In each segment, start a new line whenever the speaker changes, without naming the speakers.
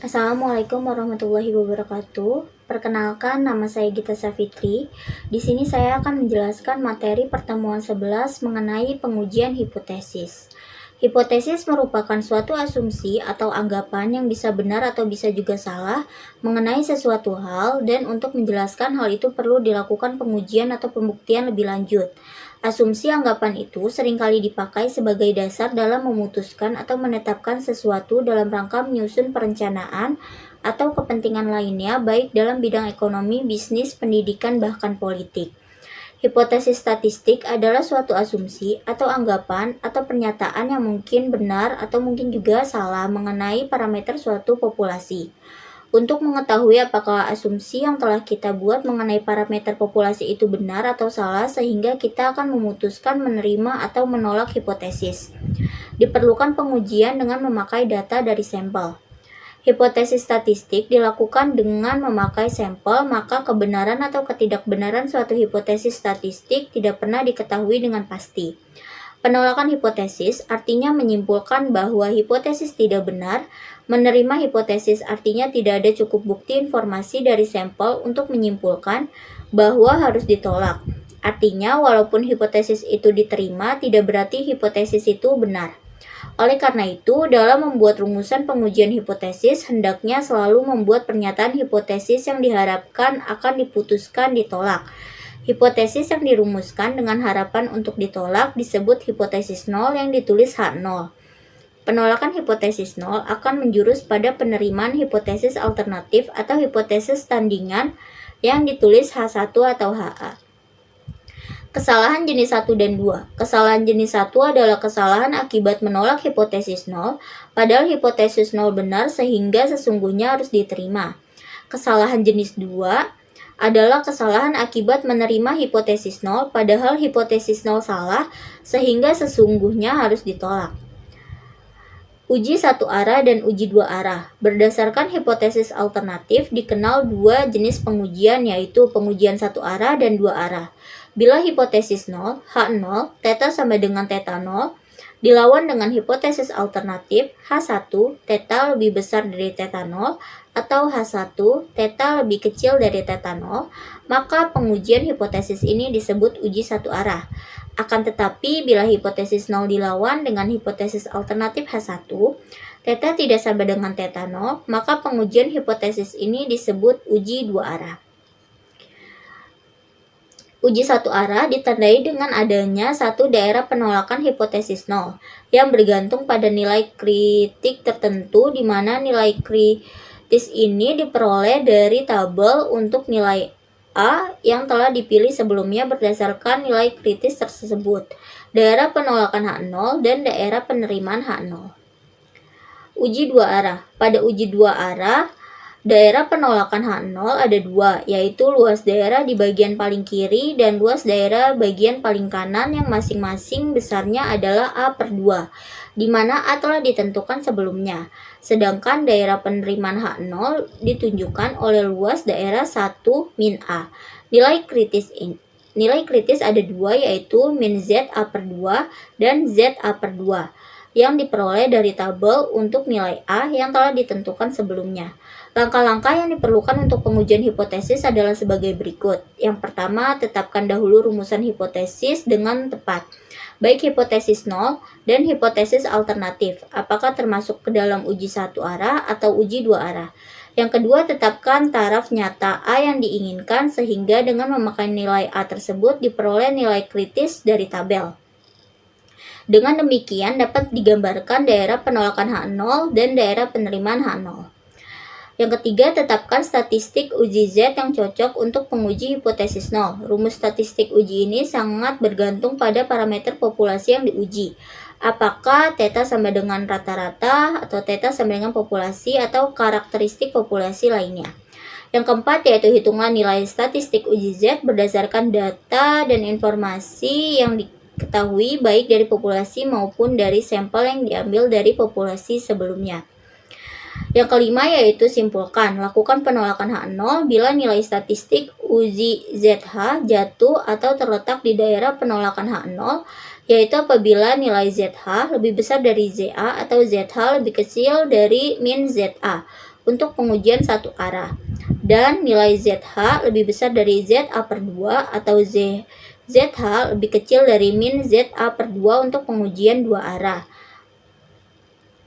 Assalamualaikum warahmatullahi wabarakatuh. Perkenalkan, nama saya Gita Safitri. Di sini saya akan menjelaskan materi pertemuan 11 mengenai pengujian hipotesis. Hipotesis merupakan suatu asumsi atau anggapan yang bisa benar atau bisa juga salah mengenai sesuatu hal, dan untuk menjelaskan hal itu perlu dilakukan pengujian atau pembuktian lebih lanjut. Asumsi anggapan itu seringkali dipakai sebagai dasar dalam memutuskan atau menetapkan sesuatu dalam rangka menyusun perencanaan atau kepentingan lainnya, baik dalam bidang ekonomi, bisnis, pendidikan, bahkan politik. Hipotesis statistik adalah suatu asumsi atau anggapan atau pernyataan yang mungkin benar atau mungkin juga salah mengenai parameter suatu populasi. Untuk mengetahui apakah asumsi yang telah kita buat mengenai parameter populasi itu benar atau salah, sehingga kita akan memutuskan menerima atau menolak hipotesis, diperlukan pengujian dengan memakai data dari sampel. Hipotesis statistik dilakukan dengan memakai sampel, maka kebenaran atau ketidakbenaran suatu hipotesis statistik tidak pernah diketahui dengan pasti. Penolakan hipotesis artinya menyimpulkan bahwa hipotesis tidak benar. Menerima hipotesis artinya tidak ada cukup bukti informasi dari sampel untuk menyimpulkan bahwa harus ditolak. Artinya, walaupun hipotesis itu diterima, tidak berarti hipotesis itu benar. Oleh karena itu, dalam membuat rumusan pengujian hipotesis, hendaknya selalu membuat pernyataan hipotesis yang diharapkan akan diputuskan ditolak. Hipotesis yang dirumuskan dengan harapan untuk ditolak disebut hipotesis nol yang ditulis H0. Penolakan hipotesis nol akan menjurus pada penerimaan hipotesis alternatif atau hipotesis tandingan yang ditulis H1 atau HA. Kesalahan jenis 1 dan 2. Kesalahan jenis 1 adalah kesalahan akibat menolak hipotesis nol, padahal hipotesis nol benar sehingga sesungguhnya harus diterima. Kesalahan jenis 2 adalah kesalahan akibat menerima hipotesis nol, padahal hipotesis nol salah sehingga sesungguhnya harus ditolak. Uji satu arah dan uji dua arah. Berdasarkan hipotesis alternatif dikenal dua jenis pengujian, yaitu pengujian satu arah dan dua arah. Bila hipotesis 0, H0, θ sama dengan θ0, dilawan dengan hipotesis alternatif H1, θ lebih besar dari θ0, atau H1, θ lebih kecil dari θ0, maka pengujian hipotesis ini disebut uji satu arah. Akan tetapi, bila hipotesis 0 dilawan dengan hipotesis alternatif H1, θ tidak sama dengan θ0, maka pengujian hipotesis ini disebut uji dua arah. Uji satu arah ditandai dengan adanya satu daerah penolakan hipotesis 0 yang bergantung pada nilai kritik tertentu, di mana nilai kritis ini diperoleh dari tabel untuk nilai A yang telah dipilih sebelumnya berdasarkan nilai kritis tersebut, daerah penolakan H0 dan daerah penerimaan H0. Uji dua arah. Pada uji dua arah, daerah penolakan H0 ada dua, yaitu luas daerah di bagian paling kiri dan luas daerah bagian paling kanan yang masing-masing besarnya adalah A/2, di mana A telah ditentukan sebelumnya. Sedangkan daerah penerimaan H0 ditunjukkan oleh luas daerah 1 min A. Nilai kritis ada dua, yaitu min Z A/2 dan Z A/2, yang diperoleh dari tabel untuk nilai A yang telah ditentukan sebelumnya. Langkah-langkah yang diperlukan untuk pengujian hipotesis adalah sebagai berikut. Yang pertama, tetapkan dahulu rumusan hipotesis dengan tepat, baik hipotesis 0 dan hipotesis alternatif, apakah termasuk ke dalam uji satu arah atau uji dua arah. Yang kedua, tetapkan taraf nyata A yang diinginkan, sehingga dengan memakai nilai A tersebut diperoleh nilai kritis dari tabel. Dengan demikian dapat digambarkan daerah penolakan H0 dan daerah penerimaan H0. Yang ketiga, tetapkan statistik uji Z yang cocok untuk penguji hipotesis 0. Rumus statistik uji ini sangat bergantung pada parameter populasi yang diuji. Apakah θ sama dengan rata-rata, atau θ sama dengan populasi, atau karakteristik populasi lainnya. Yang keempat, yaitu hitungan nilai statistik uji Z berdasarkan data dan informasi yang diketahui baik dari populasi maupun dari sampel yang diambil dari populasi sebelumnya. Yang kelima, yaitu simpulkan. Lakukan penolakan H0 bila nilai statistik uji ZH jatuh atau terletak di daerah penolakan H0, yaitu apabila nilai ZH lebih besar dari ZA atau ZH lebih kecil dari min ZA. untuk pengujian satu arah, dan nilai ZH lebih besar dari ZA/2 atau ZH lebih kecil dari min ZA/2 untuk pengujian dua arah.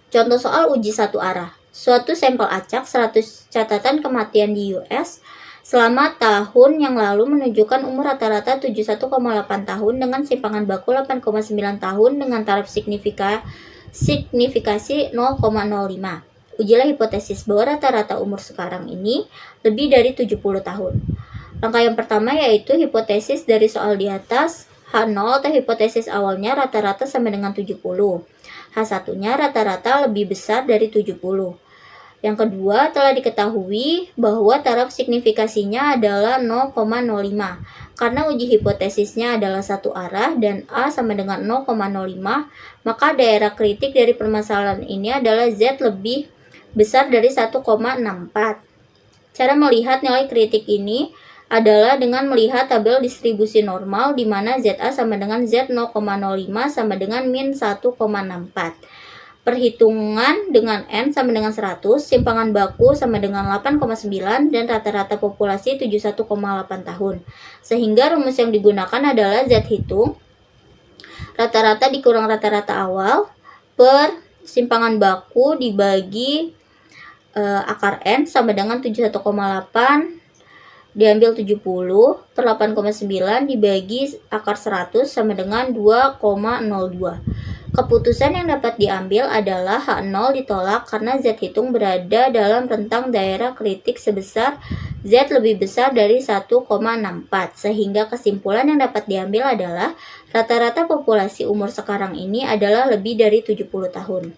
Contoh soal uji satu arah. Suatu sampel acak 100 catatan kematian di US selama tahun yang lalu menunjukkan umur rata-rata 71,8 tahun dengan simpangan baku 8,9 tahun dengan taraf signifikasi 0,05. Ujilah hipotesis bahwa rata-rata umur sekarang ini lebih dari 70 tahun. Langkah yang pertama yaitu hipotesis dari soal di atas. H0 atau hipotesis awalnya rata-rata sama dengan 70. H1-nya rata-rata lebih besar dari 70. Yang kedua, telah diketahui bahwa taraf signifikasinya adalah 0,05. Karena uji hipotesisnya adalah satu arah dan A sama dengan 0,05, maka daerah kritik dari permasalahan ini adalah Z lebih besar dari 1,64. Cara melihat nilai kritik ini adalah dengan melihat tabel distribusi normal di mana ZA sama dengan Z 0,05 sama dengan min 1,64. Perhitungan dengan N sama dengan 100, simpangan baku sama dengan 8,9 dan rata-rata populasi 71,8 tahun. Sehingga rumus yang digunakan adalah Z hitung rata-rata dikurang rata-rata awal per simpangan baku dibagi akar N sama dengan 71,8 diambil 70 per 8,9 dibagi akar 100 sama dengan 2,02. Keputusan yang dapat diambil adalah H0 ditolak karena Z hitung berada dalam rentang daerah kritik sebesar Z lebih besar dari 1,64. Sehingga kesimpulan yang dapat diambil adalah rata-rata populasi umur sekarang ini adalah lebih dari 70 tahun.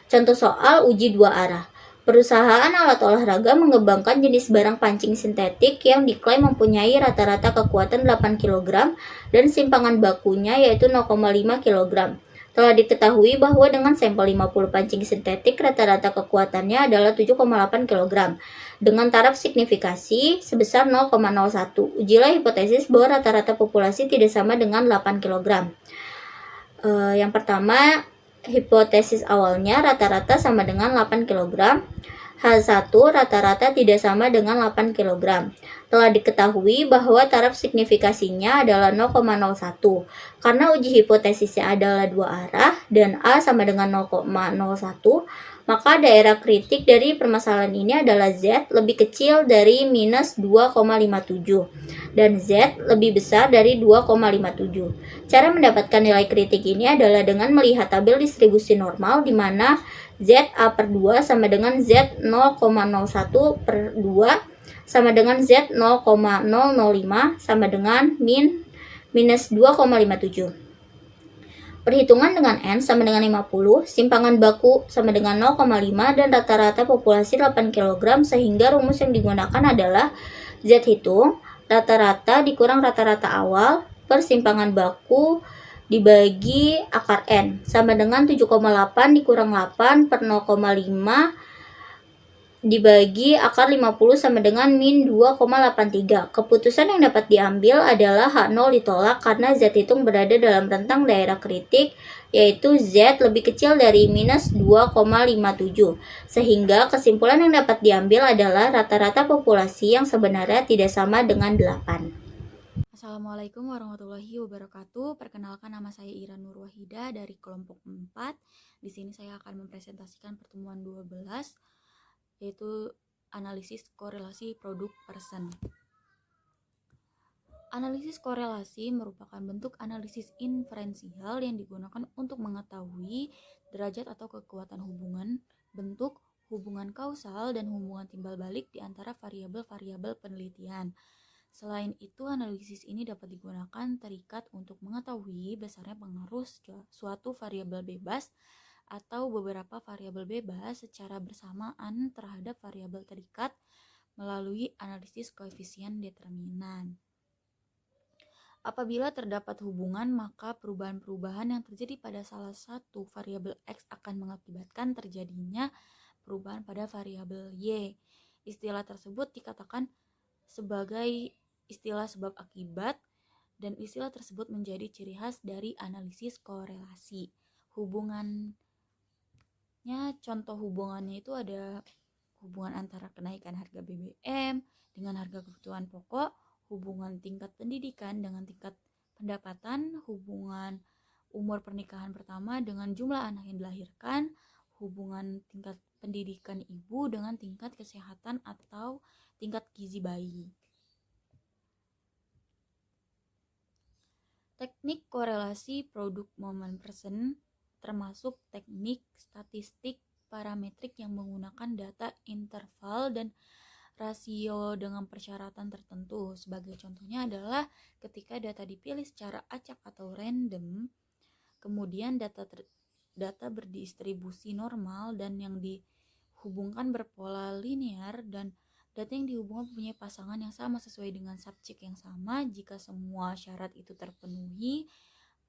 Contoh soal uji dua arah. Perusahaan alat olahraga mengembangkan jenis barang pancing sintetik yang diklaim mempunyai rata-rata kekuatan 8 kg dan simpangan bakunya yaitu 0,5 kg. Telah diketahui bahwa dengan sampel 50 pancing sintetik rata-rata kekuatannya adalah 7,8 kg dengan taraf signifikasi sebesar 0,01. Ujilah hipotesis bahwa rata-rata populasi tidak sama dengan 8 kg. Yang pertama, hipotesis awalnya rata-rata sama dengan 8 kg. H1 rata-rata tidak sama dengan 8 kg. Telah diketahui bahwa taraf signifikasinya adalah 0,01. Karena uji hipotesisnya adalah dua arah dan A sama dengan 0,01, maka daerah kritik dari permasalahan ini adalah Z lebih kecil dari minus 2,57 dan Z lebih besar dari 2,57. Cara mendapatkan nilai kritik ini adalah dengan melihat tabel distribusi normal di mana ZA/2 sama dengan Z 0,01/2 sama dengan Z 0,005 sama dengan minus 2,57. Perhitungan dengan N sama dengan 50, simpangan baku sama dengan 0,5 dan rata-rata populasi 8 kg sehingga rumus yang digunakan adalah Z hitung rata-rata dikurang rata-rata awal per simpangan baku dibagi akar N sama dengan 7,8 dikurang 8 per 0,5 dibagi akar 50 sama dengan min 2,83. Keputusan yang dapat diambil adalah H0 ditolak karena Z hitung berada dalam rentang daerah kritik yaitu Z lebih kecil dari minus 2,57. Sehingga kesimpulan yang dapat diambil adalah rata-rata populasi yang sebenarnya tidak sama dengan 8.
Assalamualaikum warahmatullahi wabarakatuh. Perkenalkan, nama saya Ira Nur Wahida dari kelompok 4. Di sini saya akan mempresentasikan pertemuan 12 yaitu analisis korelasi produk person. Analisis korelasi merupakan bentuk analisis inferensial yang digunakan untuk mengetahui derajat atau kekuatan hubungan, bentuk, hubungan kausal, dan hubungan timbal balik di antara variabel-variabel penelitian. Selain itu, analisis ini dapat digunakan terikat untuk mengetahui besarnya pengaruh suatu variabel bebas atau beberapa variabel bebas secara bersamaan terhadap variabel terikat melalui analisis koefisien determinan. Apabila terdapat hubungan, maka perubahan-perubahan yang terjadi pada salah satu variabel X akan mengakibatkan terjadinya perubahan pada variabel Y. Istilah tersebut dikatakan sebagai istilah sebab akibat, dan istilah tersebut menjadi ciri khas dari analisis korelasi. Contoh hubungannya itu ada hubungan antara kenaikan harga BBM dengan harga kebutuhan pokok, hubungan tingkat pendidikan dengan tingkat pendapatan, hubungan umur pernikahan pertama dengan jumlah anak yang dilahirkan, hubungan tingkat pendidikan ibu dengan tingkat kesehatan atau tingkat gizi bayi. Teknik korelasi produk moment present termasuk teknik statistik parametrik yang menggunakan data interval dan rasio dengan persyaratan tertentu. Sebagai contohnya adalah ketika data dipilih secara acak atau random, kemudian data berdistribusi normal dan yang dihubungkan berpola linear, dan data yang dihubungkan mempunyai pasangan yang sama sesuai dengan subjek yang sama. Jika semua syarat itu terpenuhi,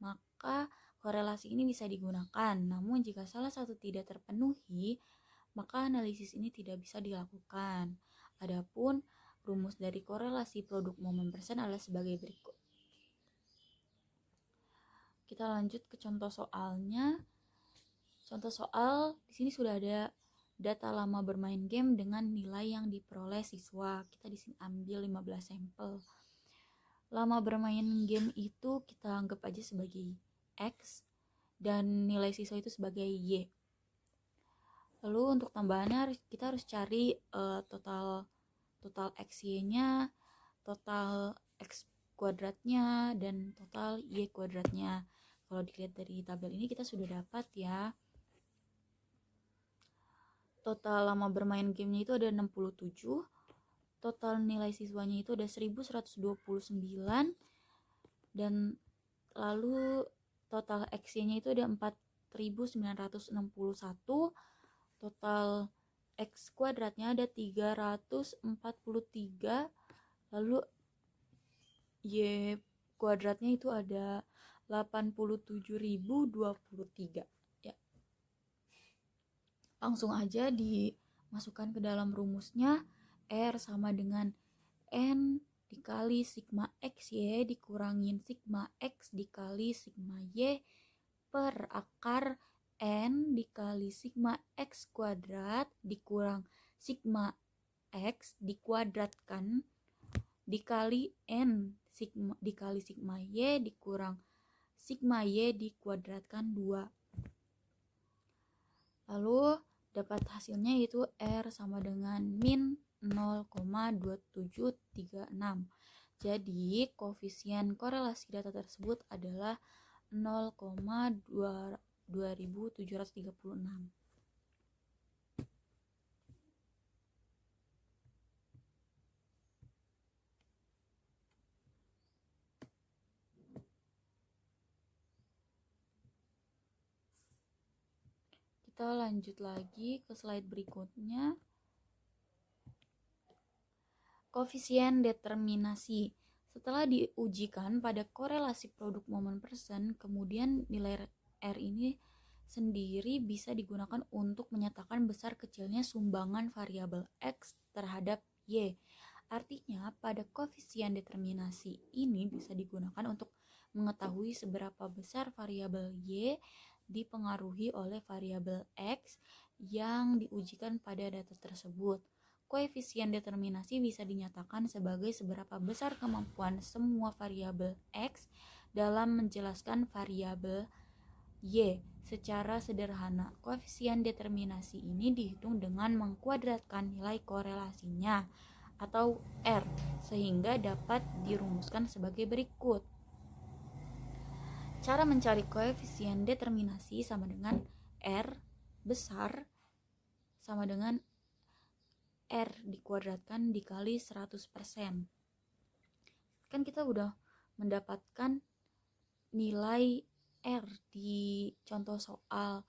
maka korelasi ini bisa digunakan. Namun jika salah satu tidak terpenuhi, maka analisis ini tidak bisa dilakukan. Adapun rumus dari korelasi produk moment present adalah sebagai berikut. Kita lanjut ke contoh soalnya. Contoh soal di sini sudah ada data lama bermain game dengan nilai yang diperoleh siswa. Kita di sini ambil 15 sampel. Lama bermain game itu kita anggap aja sebagai X dan nilai siswa itu sebagai Y. Lalu untuk tambahannya kita harus cari total XY-nya, total X kuadratnya, dan total Y kuadratnya. Kalau dilihat dari tabel ini kita sudah dapat ya. Total lama bermain gamenya itu ada 67, total nilai siswanya itu ada 1129, dan lalu total X-nya itu ada 4961, total X kuadratnya ada 343, lalu Y kuadratnya itu ada 87.023 ya. Langsung aja dimasukkan ke dalam rumusnya. R sama dengan N dikali sigma XY dikurangin sigma X dikali sigma Y per akar N dikali sigma X kuadrat dikurang sigma X dikuadratkan dikali N dikali sigma Y dikurang sigma Y dikuadratkan 2. Lalu dapat hasilnya yaitu R sama dengan min 0,2736. Jadi koefisien korelasi data tersebut adalah 0,2736. Kita lanjut lagi ke slide berikutnya. Koefisien determinasi. Setelah diujikan pada korelasi produk moment present, kemudian nilai R ini sendiri bisa digunakan untuk menyatakan besar kecilnya sumbangan variabel X terhadap Y. Artinya, pada koefisien determinasi ini bisa digunakan untuk mengetahui seberapa besar variabel Y dipengaruhi oleh variabel X yang diujikan pada data tersebut. Koefisien determinasi bisa dinyatakan sebagai seberapa besar kemampuan semua variabel X dalam menjelaskan variabel Y. Secara sederhana, koefisien determinasi ini dihitung dengan mengkuadratkan nilai korelasinya atau R, sehingga dapat dirumuskan sebagai berikut. Cara mencari koefisien determinasi sama dengan R besar sama dengan R dikuadratkan dikali 100%. Kan kita udah mendapatkan nilai R di contoh soal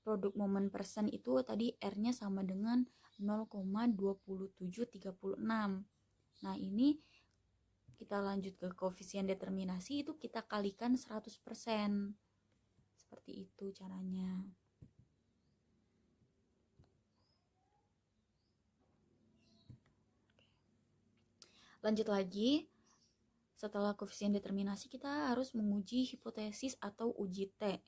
produk moment present itu tadi R-nya sama dengan 0,2736. Nah, ini kita lanjut ke koefisien determinasi, itu kita kalikan 100%. Seperti itu caranya. Lanjut lagi. Setelah koefisien determinasi, kita harus menguji hipotesis atau uji T.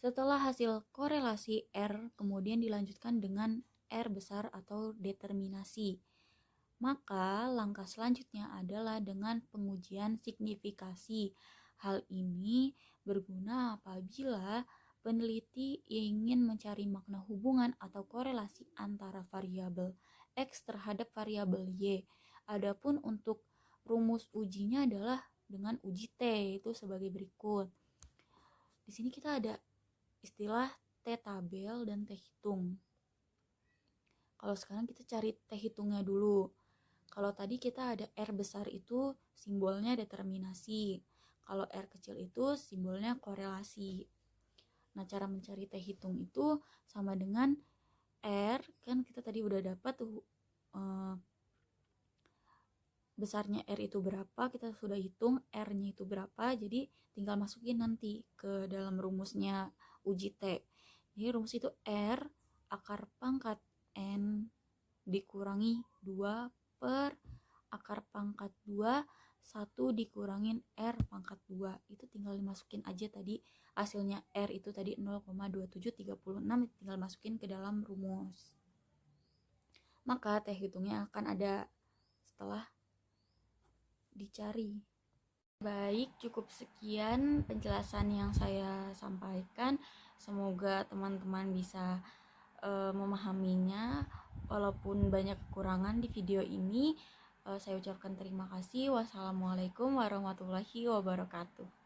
Setelah hasil korelasi R kemudian dilanjutkan dengan R besar atau determinasi. Maka langkah selanjutnya adalah dengan pengujian signifikasi. Hal ini berguna apabila peneliti ingin mencari makna hubungan atau korelasi antara variabel X terhadap variabel Y. Adapun untuk rumus ujinya adalah dengan uji T, itu sebagai berikut. Di sini kita ada istilah T-tabel dan T-hitung. Kalau sekarang kita cari T-hitungnya dulu. Kalau tadi kita ada R besar itu simbolnya determinasi. Kalau R kecil itu simbolnya korelasi. Nah, cara mencari T-hitung itu sama dengan R, kan kita tadi udah dapat tuh besarnya R itu berapa, kita sudah hitung R-nya itu berapa, jadi tinggal masukin nanti ke dalam rumusnya uji T. Jadi rumus itu R akar pangkat N dikurangi 2 per akar pangkat 2, 1 dikurangin R pangkat 2. Itu tinggal dimasukin aja tadi hasilnya R itu tadi 0,2736, tinggal masukin ke dalam rumus. Maka T-hitungnya akan ada setelah dicari. Baik, cukup sekian penjelasan yang saya sampaikan. Semoga teman-teman bisa memahaminya. Walaupun banyak kekurangan di video ini, saya ucapkan terima kasih. Wassalamualaikum warahmatullahi wabarakatuh.